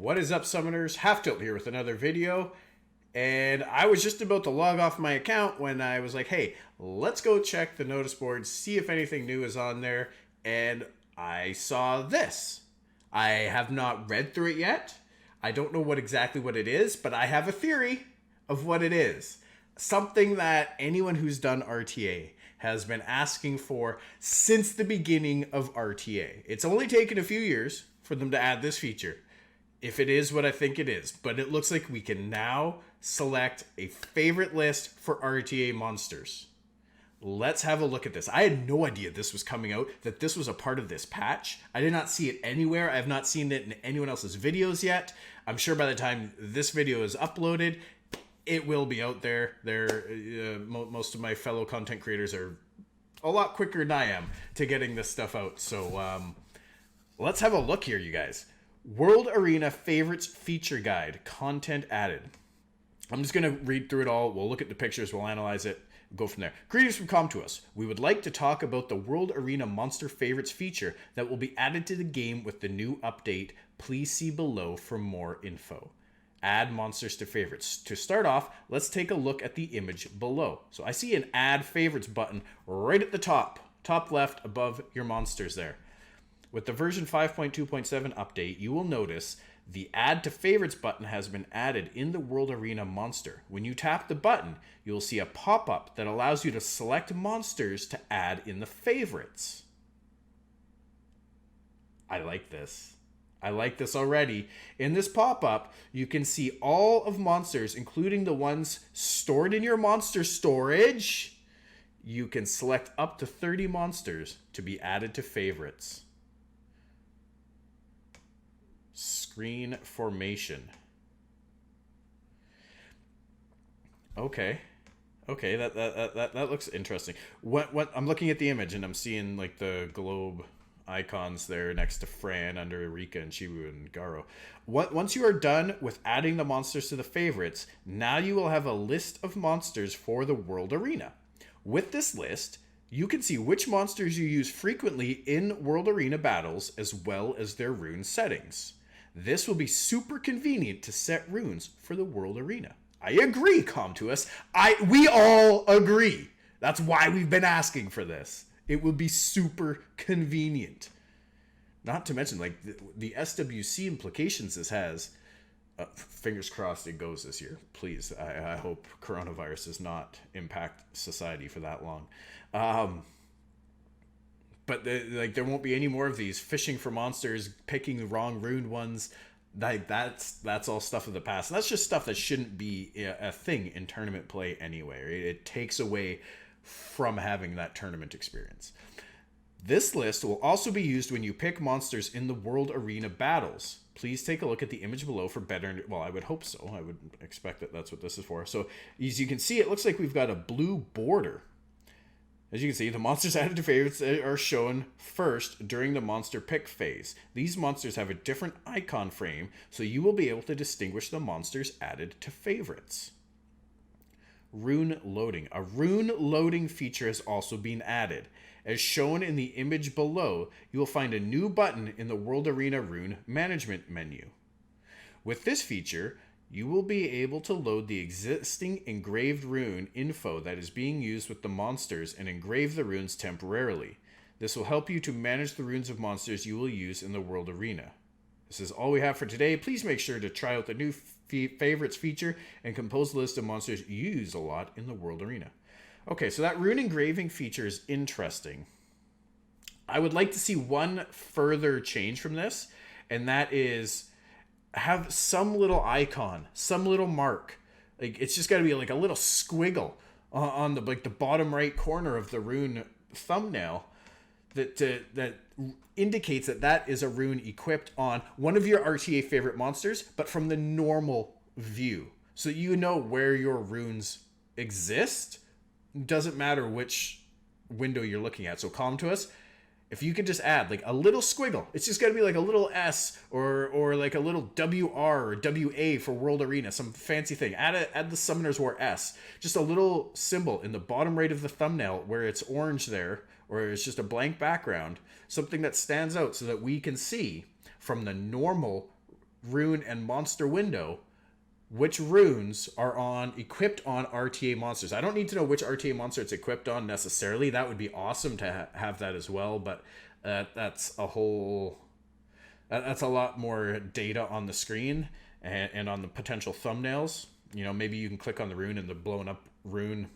What is up, Summoners? Half Tilt here with another video. And I was just about to log off my account when I was like, hey, let's go check the notice board, see if anything new is on there. And I saw this. I have not read through it yet. I don't know exactly what it is, but I have a theory of what it is. Something that anyone who's done RTA has been asking for since the beginning of RTA. It's only taken a few years for them to add this feature, if it is what I think it is. But it looks like we can now select a favorite list for RTA monsters. Let's have a look at this. I had no idea this was coming out, that this was a part of this patch. I did not see it anywhere. I have not seen it in anyone else's videos yet. I'm sure by the time this video is uploaded, it will be out there. Most of my fellow content creators are a lot quicker than I am to getting this stuff out. So let's have a look here, you guys. World Arena Favorites Feature Guide, content added. I'm just going to read through it all. We'll look at the pictures. We'll analyze it. Go from there. Greetings from Come To Us. We would like to talk about the World Arena Monster Favorites feature that will be added to the game with the new update. Please see below for more info. Add monsters to favorites. To start off, let's take a look at the image below. So I see an add favorites button right at the top left above your monsters there. With the version 5.2.7 update, you will notice the add to favorites button has been added in the World Arena monster. When you tap the button, you will see a pop-up that allows you to select monsters to add in the favorites. I like this. I like this already. In this pop-up, you can see all of monsters, including the ones stored in your monster storage. You can select up to 30 monsters to be added to favorites. Screen formation. Okay, that looks interesting. What I'm looking at the image and I'm seeing like the globe icons there next to Fran, under Erika and Chibu and Garo. Once you are done with adding the monsters to the favorites, now you will have a list of monsters for the World Arena. With this list, you can see which monsters you use frequently in World Arena battles, as well as their rune settings. This will be super convenient to set runes for the World Arena. I agree, Come To Us. We all agree. That's why we've been asking for this. It will be super convenient. Not to mention, like, the SWC implications this has. Fingers crossed it goes this year. Please, I hope coronavirus does not impact society for that long. But there won't be any more of these fishing for monsters, picking the wrong runed ones. That's all stuff of the past. And that's just stuff that shouldn't be a thing in tournament play anyway. Right? It takes away from having that tournament experience. This list will also be used when you pick monsters in the World Arena battles. Please take a look at the image below for better... Well, I would hope so. I would expect that that's what this is for. So, as you can see, it looks like we've got a blue border. As you can see, the monsters added to favorites are shown first during the monster pick phase. These monsters have a different icon frame, so you will be able to distinguish the monsters added to favorites. Rune loading. A rune loading feature has also been added. As shown in the image below, you will find a new button in the World Arena Rune Management menu. With this feature, you will be able to load the existing engraved rune info that is being used with the monsters and engrave the runes temporarily. This will help you to manage the runes of monsters you will use in the World Arena. This is all we have for today. Please make sure to try out the new favorites feature and compose a list of monsters you use a lot in the World Arena. Okay, so that rune engraving feature is interesting. I would like to see one further change from this, and that is have some little icon, some little mark. Like, it's just got to be like a little squiggle on the bottom right corner of the rune thumbnail that indicates that is a rune equipped on one of your RTA favorite monsters, but from the normal view. So you know where your runes exist. Doesn't matter which window you're looking at. So Come To Us, if you could just add like a little squiggle, it's just got to be like a little S or like a little WR or WA for World Arena, some fancy thing. Add the Summoner's War S, just a little symbol in the bottom right of the thumbnail where it's orange there, or it's just a blank background, something that stands out so that we can see from the normal rune and monster window which runes are equipped on RTA monsters. I don't need to know which RTA monster it's equipped on necessarily. That would be awesome to have that as well, but that's a whole... That's a lot more data on the screen and on the potential thumbnails. You know, maybe you can click on the rune and the blown up rune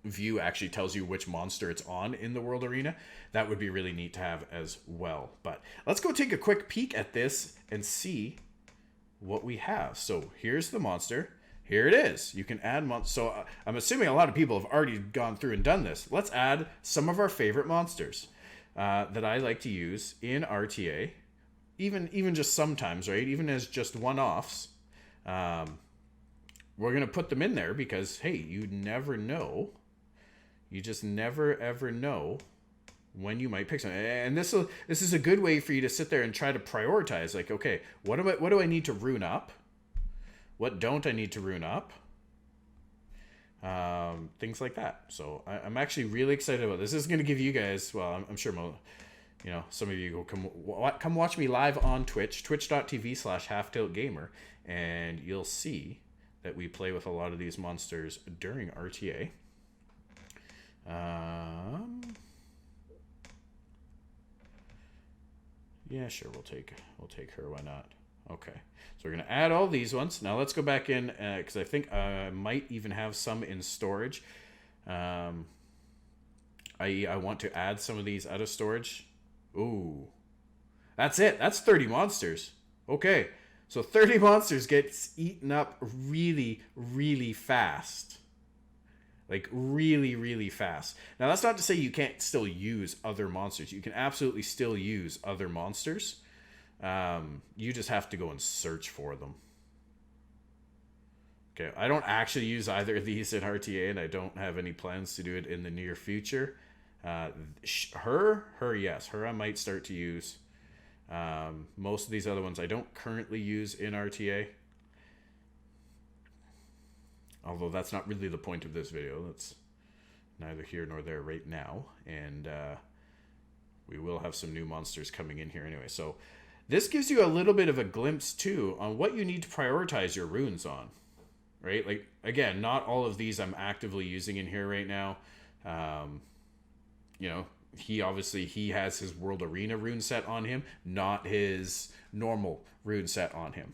view actually tells you which monster it's on in the world arena. That would be really neat to have as well. But let's go take a quick peek at this and see what we have. So here's the monster. Here it is. You can add so I'm assuming a lot of people have already gone through and done this. Let's add some of our favorite monsters that I like to use in RTA. Even just sometimes, right? Even as just one-offs. We're going to put them in there because, hey, you never know. You just never, ever know when you might pick something. And this is a good way for you to sit there and try to prioritize. Like, okay, what do I need to rune up? What don't I need to rune up? Things like that. So I'm actually really excited about this. This is going to give you guys, well, I'm sure some of you will come watch me live on Twitch, twitch.tv/halftiltgamer, and you'll see that we play with a lot of these monsters during RTA. Yeah, sure, we'll take her, why not? Okay, so we're gonna add all these ones. Now let's go back in, because I think I might even have some in storage. I want to add some of these out of storage. Ooh, that's it. That's 30 monsters. Okay, so 30 monsters gets eaten up really, really fast. Like really, really fast. Now that's not to say you can't still use other monsters. You can absolutely still use other monsters. You just have to go and search for them. Okay, I don't actually use either of these in RTA, and I don't have any plans to do it in the near future. Her, yes. Her I might start to use. Most of these other ones I don't currently use in RTA. Although that's not really the point of this video. That's neither here nor there right now. And we will have some new monsters coming in here anyway. So this gives you a little bit of a glimpse too on what you need to prioritize your runes on. Right? Like, again, not all of these I'm actively using in here right now. He has his World Arena rune set on him, not his normal rune set on him.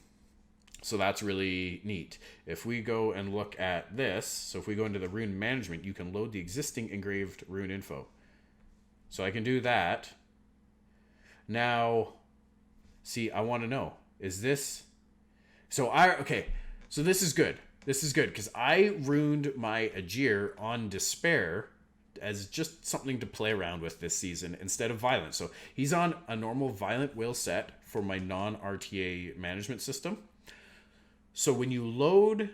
So that's really neat. If we go and look at this, so if we go into the rune management, you can load the existing engraved rune info. So I can do that. Now, see, I want to know, is this... So this is good. This is good, because I runed my Ajir on Despair as just something to play around with this season instead of Violent. So he's on a normal Violent will set for my non-RTA management system. So when you load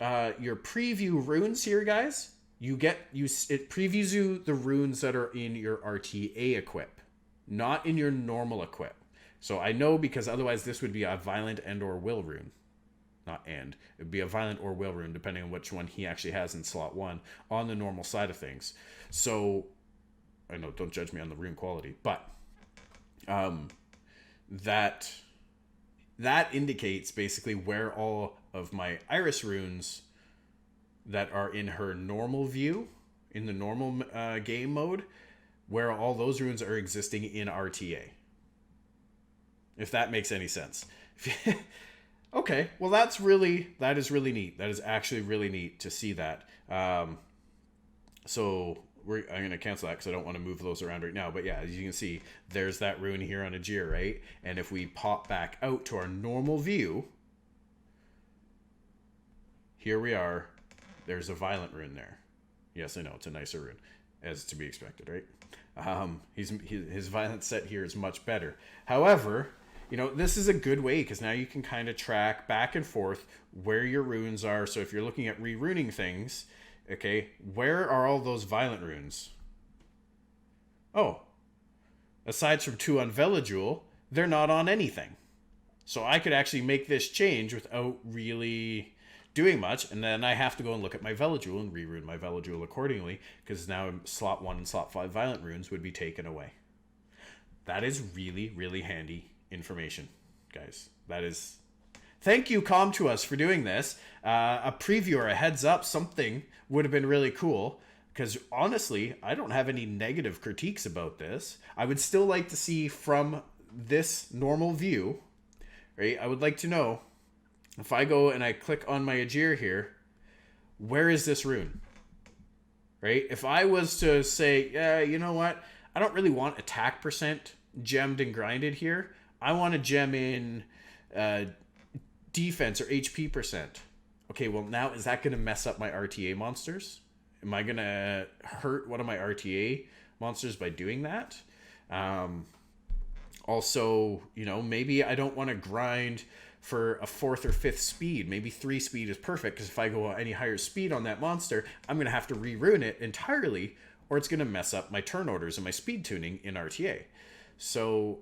your preview runes here, guys, it previews you the runes that are in your RTA equip, not in your normal equip. So I know, because otherwise this would be a Violent and or will rune. It would be a Violent or will rune, depending on which one he actually has in slot 1 on the normal side of things. So, I know, don't judge me on the rune quality, but that indicates basically where all of my Iris runes that are in her normal view, in the normal game mode, where all those runes are existing in RTA. If that makes any sense. Okay, well that is really neat. That is actually really neat to see that. So I'm going to cancel that because I don't want to move those around right now. But yeah, as you can see, there's that rune here on Ajir, right? And if we pop back out to our normal view, here we are. There's a Violent rune there. Yes, I know, it's a nicer rune, as to be expected, right? His Violent set here is much better. However, this is a good way, because now you can kind of track back and forth where your runes are. So if you're looking at re-runing things, okay, where are all those Violent runes? Oh, aside from 2 on Velajul, they're not on anything. So I could actually make this change without really doing much, and then I have to go and look at my Velajul and re-rune my Velajul accordingly, because now slot 1 and slot 5 Violent runes would be taken away. That is really, really handy information. guys. That is... Thank you, Com, to us for doing this. A preview or a heads up, something would have been really cool. Because honestly, I don't have any negative critiques about this. I would still like to see from this normal view, right? I would like to know, if I go and I click on my Ajir here, where is this rune? Right? If I was to say, yeah, you know what? I don't really want attack percent gemmed and grinded here. I want to gem in defense or HP percent. Okay, well now, is that going to mess up my RTA monsters? Am I going to hurt one of my RTA monsters by doing that? Also, you know, maybe I don't want to grind for a 4th or 5th speed. Maybe 3 speed is perfect, because if I go any higher speed on that monster, I'm going to have to re-rune it entirely, or it's going to mess up my turn orders and my speed tuning in RTA. So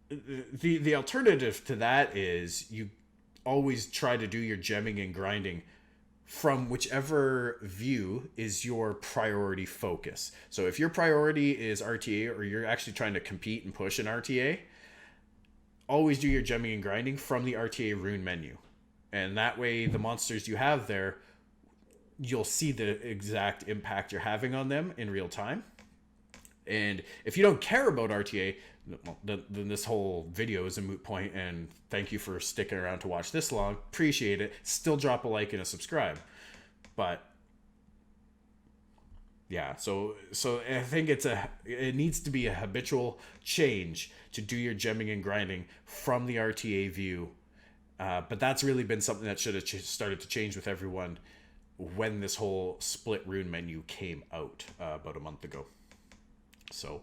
the alternative to that is you always try to do your gemming and grinding from whichever view is your priority focus. So if your priority is RTA, or you're actually trying to compete and push in RTA, always do your gemming and grinding from the RTA rune menu. And that way, the monsters you have there, you'll see the exact impact you're having on them in real time. And if you don't care about RTA, then this whole video is a moot point, and thank you for sticking around to watch this long. Appreciate it. Still drop a like and a subscribe. But yeah, so I think it needs to be a habitual change to do your gemming and grinding from the RTA view. But that's really been something that should have started to change with everyone when this whole split rune menu came out about a month ago. So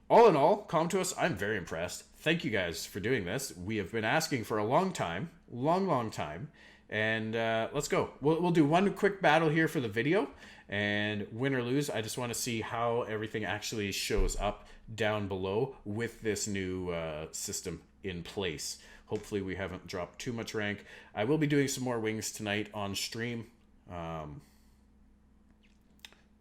all in all, come to us. I'm very impressed. Thank you guys for doing this. We have been asking for a long time, long time. And let's go. We'll do one quick battle here for the video. And win or lose, I just want to see how everything actually shows up down below with this new system in place. Hopefully we haven't dropped too much rank. I will be doing some more wings tonight on stream.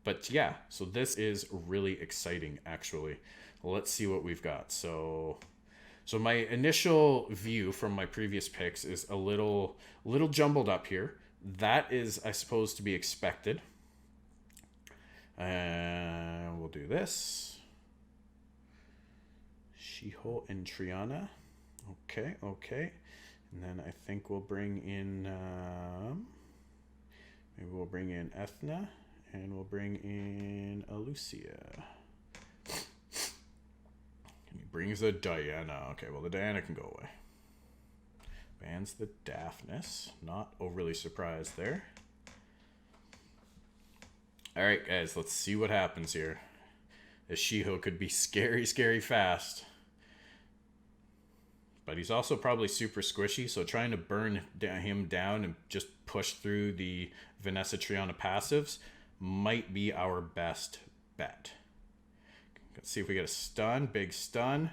But yeah, so this is really exciting, actually. Let's see what we've got. So my initial view from my previous picks is a little jumbled up here. That is, I suppose, to be expected. We'll do this. Shiho and Triana. Okay. And then I think we'll bring in... maybe we'll bring in Ethna. And we'll bring in Alucia. And he brings the Diana. Okay, well, the Diana can go away. Bans the Daphnis. Not overly surprised there. All right, guys, let's see what happens here. This Shiho could be scary fast. But he's also probably super squishy, so trying to burn him down and just push through the Vanessa Triana passives might be our best bet. Let's see if we get a stun. Big stun.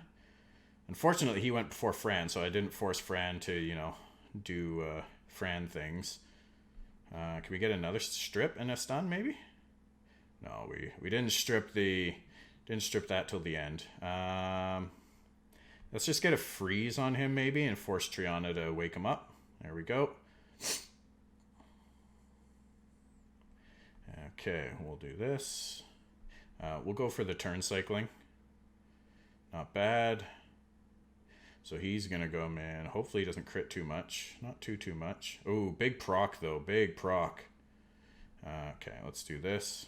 Unfortunately, he went before Fran, so I didn't force Fran to, you know, do Fran things. Can we get another strip and a stun, maybe? No, we didn't strip that till the end. Let's just get a freeze on him, maybe, and force Triana to wake him up. There we go. Okay, we'll do this. We'll go for the turn cycling. Not bad. So he's going to go, man. Hopefully he doesn't crit too much. Not too much. Oh, big proc, though. Big proc. Okay, let's do this.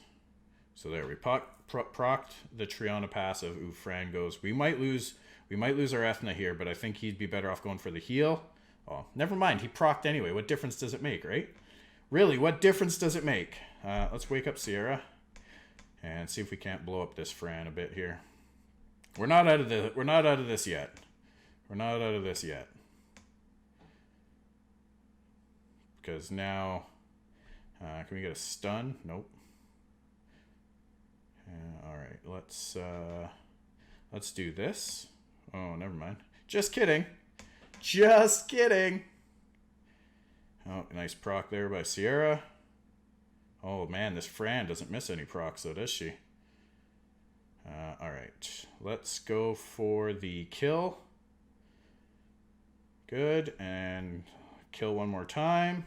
So there, we procced the Triana passive. Ooh, Fran goes. We might lose our Ethna here, but I think he'd be better off going for the heal. Oh, never mind. He procced anyway. What difference does it make, right? Really, what difference does it make? Let's wake up Sierra and see if we can't blow up this Fran a bit here. We're not out of this yet. We're not out of this yet. Because now, can we get a stun? Nope. All right, let's do this. Oh, never mind. Just kidding. Just kidding. Oh, nice proc there by Sierra. Oh man, this Fran doesn't miss any procs though, does she? All right, let's go for the kill. Good. And kill one more time.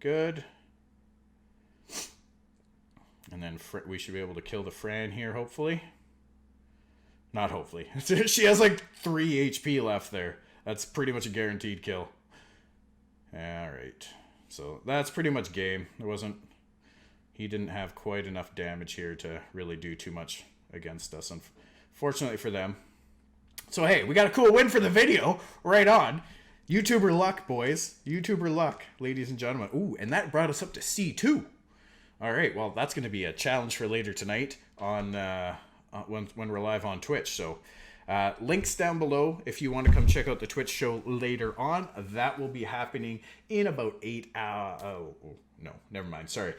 Good. And then we should be able to kill the Fran here, hopefully. Not hopefully. She has like 3 HP left there. That's pretty much a guaranteed kill. Alright. So that's pretty much game. He didn't have quite enough damage here to really do too much against us, unfortunately for them. So hey, we got a cool win for the video. Right on. YouTuber luck, boys. YouTuber luck, ladies and gentlemen. Ooh, and that brought us up to C2. All right, well, that's going to be a challenge for later tonight on when we're live on Twitch. So links down below if you want to come check out the Twitch show later on. That will be happening in about 8 hours. Oh, no, never mind. Sorry.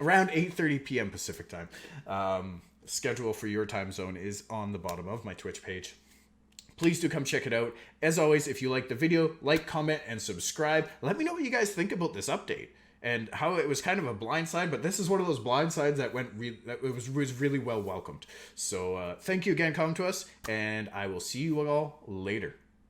Around 8:30 p.m. Pacific time. Schedule for your time zone is on the bottom of my Twitch page. Please do come check it out. As always, if you like the video, like, comment, and subscribe. Let me know what you guys think about this update and how it was kind of a blindside, but this is one of those blindsides that was really well welcomed. So thank you again, come to us, and I will see you all later.